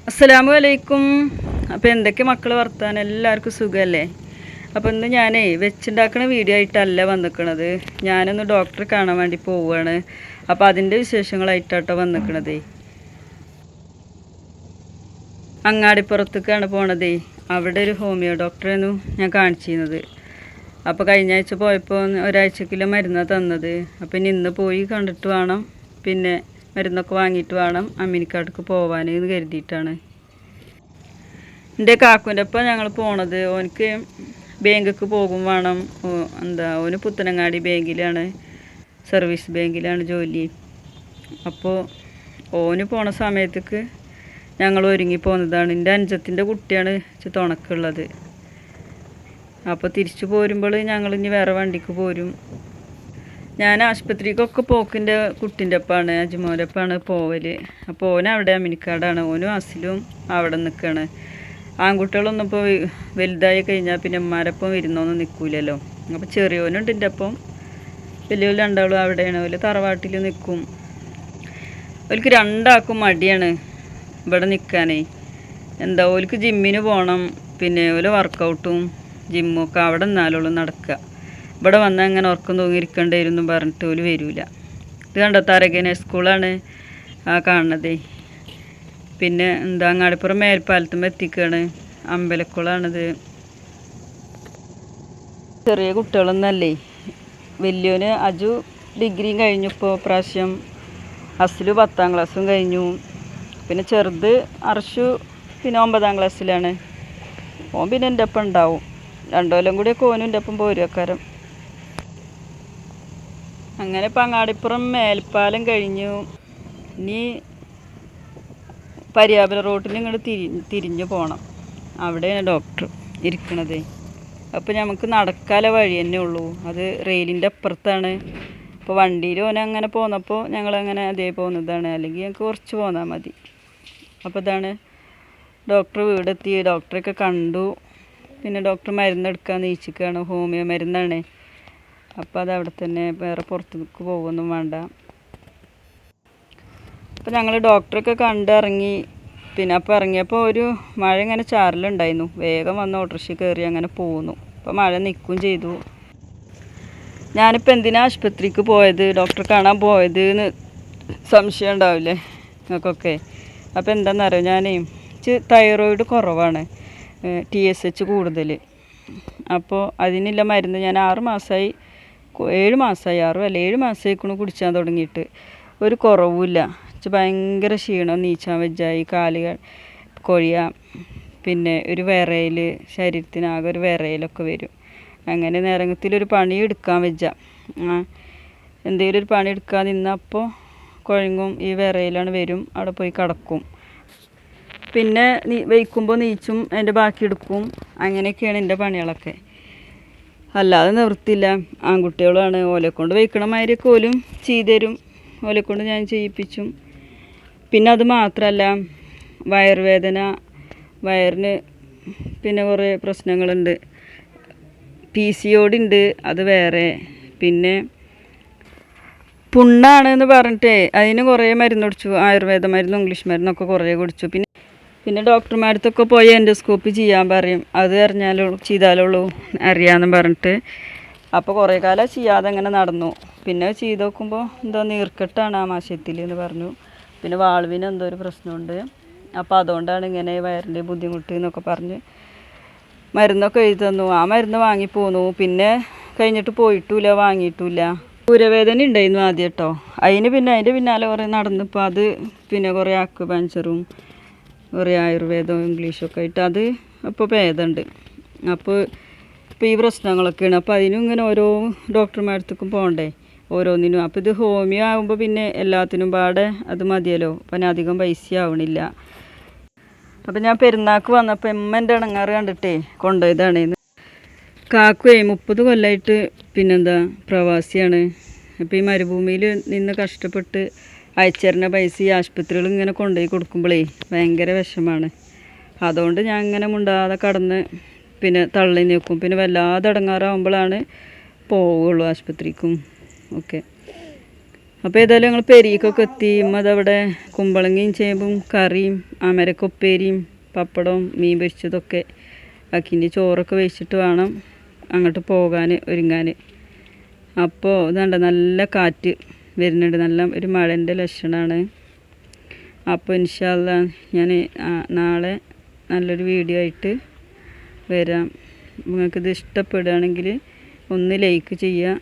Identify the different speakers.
Speaker 1: അസ്സലാമു അലൈക്കും. അപ്പോൾ എന്തൊക്കെ മക്കൾ വർത്താനം, എല്ലാവർക്കും സുഖമല്ലേ? അപ്പോൾ ഇന്ന് ഞാനേ വെച്ചുണ്ടാക്കുന്ന വീഡിയോ ആയിട്ടല്ല വന്നിക്കണത്. ഞാനൊന്ന് ഡോക്ടറെ കാണാൻ വേണ്ടി പോവുകയാണ്. അപ്പോൾ അതിൻ്റെ വിശേഷങ്ങളായിട്ടാട്ടോ വന്നിക്കണതേ. അങ്ങാടിപ്പുറത്തേക്കാണ് പോണതേ. അവിടെ ഒരു ഹോമിയോ ഡോക്ടറെയായിരുന്നു ഞാൻ കാണിച്ചിരുന്നത്. അപ്പോൾ കഴിഞ്ഞ ആഴ്ച പോയപ്പോൾ ഒരാഴ്ചക്കുള്ള മരുന്നാണ് തന്നത്. അപ്പോൾ ഇനി ഇന്ന് പോയി കണ്ടിട്ട് വേണം, പിന്നെ മരുന്നൊക്കെ വാങ്ങിയിട്ട് വേണം അമ്മിനിക്കാട്ടിക്ക് പോകാനെന്ന് കരുതിയിട്ടാണ്. എൻ്റെ കാക്കുൻ്റെ ഒപ്പം ഞങ്ങൾ പോണത്. ഓനിക്ക് ബാങ്കിക്ക് പോകും വേണം. ഓന് പുത്തനങ്ങാടി ബാങ്കിലാണ്, സർവീസ് ബാങ്കിലാണ് ജോലി. അപ്പോൾ ഓന് പോണ സമയത്തേക്ക് ഞങ്ങൾ ഒരുങ്ങി പോകുന്നതാണ്. എൻ്റെ അനുജത്തിൻ്റെ കുട്ടിയാണ് തുണക്കുള്ളത്. അപ്പോൾ തിരിച്ചു പോരുമ്പോൾ ഞങ്ങൾ ഇനി വേറെ വണ്ടിക്ക് പോരും. ഞാൻ ആശുപത്രിക്കൊക്കെ പോക്കിൻ്റെ കുട്ടിൻ്റെ ഒപ്പമാണ്, അജ്മോൻ്റെ ഒപ്പമാണ് പോവൽ. അപ്പോൾ ഓനവിടെ അമ്മിനിക്കാടാണ്. ഓനും അസിലും അവിടെ നിൽക്കുകയാണ്. ആൺകുട്ടികളൊന്നും ഇപ്പോൾ വലുതായി കഴിഞ്ഞാൽ പിന്നെ ഉമ്മാരൊപ്പം വരുന്നൊന്നും നിൽക്കില്ലല്ലോ. അപ്പോൾ ചെറിയോനുണ്ട് എൻ്റെ ഒപ്പം. വലിയ രണ്ടാളും അവിടെയാണ്. ഓല് തറവാട്ടിൽ നിൽക്കും. ഓൽക്ക് രണ്ടാൾക്കും മടിയാണ് ഇവിടെ നിൽക്കാനേ. ഓൽക്ക് ജിമ്മിന് പോകണം, പിന്നെ ഓല് വർക്കൗട്ടും ജിമ്മും ഒക്കെ അവിടെ നിന്നാലുള്ളൂ നടക്കുക. ഇവിടെ വന്നാൽ അങ്ങനെ ഉറക്കം തൂങ്ങിയിരിക്കേണ്ടിയിരുന്നു പറഞ്ഞിട്ട് ഓല് വരില്ല. ഇത് കണ്ടോ, തരകനെ സ്കൂളാണ് ആ കാണുന്നതേ. പിന്നെ അങ്ങാടിപ്പുറം മേൽപ്പാലത്തുമ്പോൾ എത്തിക്കുകയാണ്. അമ്പലക്കുളമാണിത്. ചെറിയ കുട്ടികളൊന്നല്ലേ. വലിയോന് അജു ഡിഗ്രിയും കഴിഞ്ഞു ഇപ്പോൾ പ്രാവശ്യം. അസിലു 10ാം ക്ലാസ്സും കഴിഞ്ഞു. പിന്നെ ചെറുത് അർഷു പിന്നെ 9ാം ക്ലാസ്സിലാണ്. ഓൻ പിന്നെ എൻ്റെ ഒപ്പം ഉണ്ടാവും. 2 കൊല്ലം കൂടിയൊക്കെ ഓനും എൻ്റെ ഒപ്പം പോരുവക്കാരം. അങ്ങനെ ഇപ്പം അങ്ങാടിപ്പുറം മേൽപ്പാലം കഴിഞ്ഞു. ഇനി പരിയാപുരം റോട്ടിൽ ഇങ്ങോട്ട് തിരിഞ്ഞു പോകണം. അവിടെയാണ് ഡോക്ടർ ഇരിക്കണത്. അപ്പോൾ നമുക്ക് നടക്കാനുള്ള വഴി തന്നെ ഉള്ളൂ. അത് റെയിലിൻ്റെ അപ്പുറത്താണ്. അപ്പോൾ വണ്ടിയിൽ ഓനങ്ങനെ പോന്നപ്പോൾ ഞങ്ങളങ്ങനെ അതേ പോകുന്നതാണ്. അല്ലെങ്കിൽ ഞങ്ങൾക്ക് കുറച്ച് പോന്നാൽ മതി. അപ്പോൾ ഇതാണ് ഡോക്ടർ വീടെത്തി. ഡോക്ടറെയൊക്കെ കണ്ടു. പിന്നെ ഡോക്ടർ മരുന്നെടുക്കാൻ നീച്ചിക്കുകയാണ്. ഹോമിയോ മരുന്നാണ്. അപ്പോൾ അത് അവിടെ തന്നെ, വേറെ പുറത്തേക്ക് പോകുമൊന്നും വേണ്ട. അപ്പോൾ ഞങ്ങൾ ഡോക്ടറൊക്കെ കണ്ടിറങ്ങി. പിന്നെ അപ്പോൾ ഇറങ്ങിയപ്പോൾ ഒരു മഴ ഇങ്ങനെ ചാറലുണ്ടായിരുന്നു. വേഗം വന്ന് ഓട്ടോറിക്ഷ കയറി അങ്ങനെ പോകുന്നു. അപ്പോൾ മഴ നിൽക്കുകയും ചെയ്തു. ഞാനിപ്പോൾ എന്തിനാ ആശുപത്രിക്ക് പോയത്, ഡോക്ടറെ കാണാൻ പോയത് എന്ന് സംശയം ഉണ്ടാവില്ലേ നിങ്ങൾക്കൊക്കെ? അപ്പോൾ എന്താണെന്നറിയോ, ഞാൻ തൈറോയിഡ് കുറവാണ്, TSH കൂടുതൽ. അപ്പോൾ അതിനുള്ള മരുന്ന് ഞാൻ 7 മാസമായി 7 മാസമായിക്കണു കുടിച്ചാൻ തുടങ്ങിയിട്ട്. ഒരു കുറവുമില്ല. ഭയങ്കര ക്ഷീണം, നീച്ചാൻ വെച്ചായി, കാലുകൾ കൊഴിയ, പിന്നെ ഒരു വിറയൽ, ശരീരത്തിനാകെ ഒരു വിറയലൊക്കെ വരും. അങ്ങനെ നേരത്തിലൊരു പണി എടുക്കാൻ വെച്ച, എന്തെങ്കിലും ഒരു പണി എടുക്കാൻ നിന്നപ്പോൾ കുഴങ്ങും, ഈ വിറയിലാണ് വരും. അവിടെ പോയി കിടക്കും. പിന്നെ വയ്ക്കുമ്പോൾ നീച്ചും അതിൻ്റെ ബാക്കി എടുക്കും. അങ്ങനെയൊക്കെയാണ് എൻ്റെ പണികളൊക്കെ. അല്ലാതെ നിവൃത്തില്ല. ആൺകുട്ടികളാണ്. ഓലെക്കൊണ്ട് വയ്ക്കണ മാതിരിയൊക്കെ ഓലും ചെയ്തുതരും. ഓലെക്കൊണ്ട് ഞാൻ ചെയ്യിപ്പിച്ചും. പിന്നെ അത് മാത്രമല്ല, വയറുവേദന, വയറിന് പിന്നെ കുറേ പ്രശ്നങ്ങളുണ്ട്. PCOD ഉണ്ട്, അത് വേറെ. പിന്നെ പുണ്ണാണെന്ന് പറഞ്ഞിട്ടേ അതിന് കുറേ മരുന്ന് കുടിച്ചു. ആയുർവേദ മരുന്നും ഇംഗ്ലീഷ് മരുന്നൊക്കെ കുറേ കുടിച്ചു. പിന്നെ ഡോക്ടർമാരത്തൊക്കെ പോയി എൻഡോസ്കോപ്പി ചെയ്യാൻ പറയും. അത് ചെയ്താലുള്ളൂ അറിയാമെന്ന് പറഞ്ഞിട്ട്. അപ്പോൾ കുറേ കാലം ചെയ്യാതെ അങ്ങനെ നടന്നു. പിന്നെ ചെയ്ത് നോക്കുമ്പോൾ എന്തോ നീർക്കെട്ടാണ് ആമാശയത്തിൽ എന്ന് പറഞ്ഞു. പിന്നെ വാൾവിന് എന്തോ ഒരു പ്രശ്നമുണ്ട്. അപ്പോൾ അതുകൊണ്ടാണ് ഇങ്ങനെ വയറിൻ്റെ ബുദ്ധിമുട്ട് എന്നൊക്കെ പറഞ്ഞ് മരുന്നൊക്കെ എഴുതി തന്നു. ആ മരുന്ന് വാങ്ങിപ്പോന്നു. പിന്നെ കഴിഞ്ഞിട്ട് പോയിട്ടുമില്ല, വാങ്ങിയിട്ടുമില്ല. ഊരവേദന ഉണ്ടായിരുന്നു ആദ്യം കേട്ടോ. പിന്നെ അതിൻ്റെ പിന്നാലെ കുറേ നടന്നപ്പോൾ അത് പിന്നെ കുറേ അക്യുപഞ്ചറും കുറേ ആയുർവേദവും ഇംഗ്ലീഷൊക്കെ ആയിട്ട് അത് അപ്പോൾ ഭേദമുണ്ട്. അപ്പോൾ ഈ പ്രശ്നങ്ങളൊക്കെയാണ്. അപ്പോൾ അതിനും ഇങ്ങനെ ഓരോ ഡോക്ടർമാരത്തേക്കും പോകണ്ടേ ഓരോന്നിനും. അപ്പോൾ ഇത് ഹോമിയോ ആകുമ്പോൾ പിന്നെ എല്ലാത്തിനും പാടെ അത് മതിയല്ലോ. അപ്പം അധികം പൈസ ആവണില്ല. അപ്പം ഞാൻ പെരുന്നാൾക്ക് വന്നപ്പോൾ എൻ്റെ ഇടങ്ങാറ് കണ്ടിട്ടേ കൊണ്ടുപോയതാണ്. കാക്കുവേ 30 കൊല്ലമായിട്ട് പ്രവാസിയാണ്. അപ്പോൾ ഈ മരുഭൂമിയിൽ നിന്ന് കഷ്ടപ്പെട്ട് അയച്ചേരുന്ന പൈസ ഈ ആശുപത്രികൾ ഇങ്ങനെ കൊണ്ടുപോയി കൊടുക്കുമ്പോഴേ ഭയങ്കര വിഷമാണ്. അതുകൊണ്ട് ഞാൻ ഇങ്ങനെ മുണ്ടാതെ കടന്ന് തള്ളി നിൽക്കും. പിന്നെ വല്ലാതെ ഇടങ്ങാറാകുമ്പോഴാണ് പോവുകയുള്ളൂ ആശുപത്രിക്കും ഒക്കെ. അപ്പോൾ ഏതായാലും ഞങ്ങൾ പെരിക്കൊക്കെ എത്തി. അതവിടെ കുമ്പളങ്ങയും ചേമ്പും കറിയും അമരക്കൊപ്പേരിയും പപ്പടവും മീൻ പൊരിച്ചതൊക്കെ ആക്കിൻ്റെ ചോറൊക്കെ വെച്ചിട്ട് വേണം അങ്ങോട്ട് പോകാൻ ഒരുങ്ങാൻ. അപ്പോൾ ഇതാണ്ട നല്ല കാറ്റ് വരുന്നുണ്ട്, നല്ല ഒരു മഴൻ്റെ ലക്ഷണമാണ്. അപ്പോൾ ഇൻഷാ അല്ലാ ഞാൻ നാളെ നല്ലൊരു വീഡിയോ ആയിട്ട് വരാം. നിങ്ങൾക്കിത് ഇഷ്ടപ്പെടുകയാണെങ്കിൽ ഒന്ന് ലൈക്ക് ചെയ്യുക,